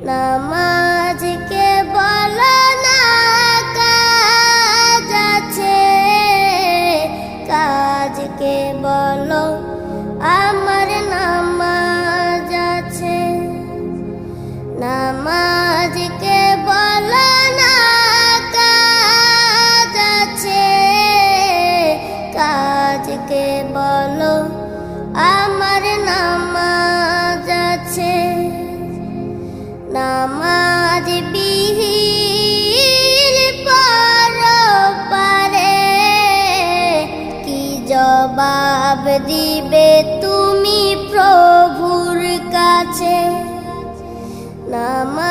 নামাজকে বলো না কাজ আছে, কাজকে বলো আমার নামাজ আছে। নামাজকে বলো না কাজ আছে, কাজকে বলো আমার নামাজ আছে। নামাজ বিহীন পরপারে কি জবাব দিবে তুমি প্রভুর কাছে? নামাজ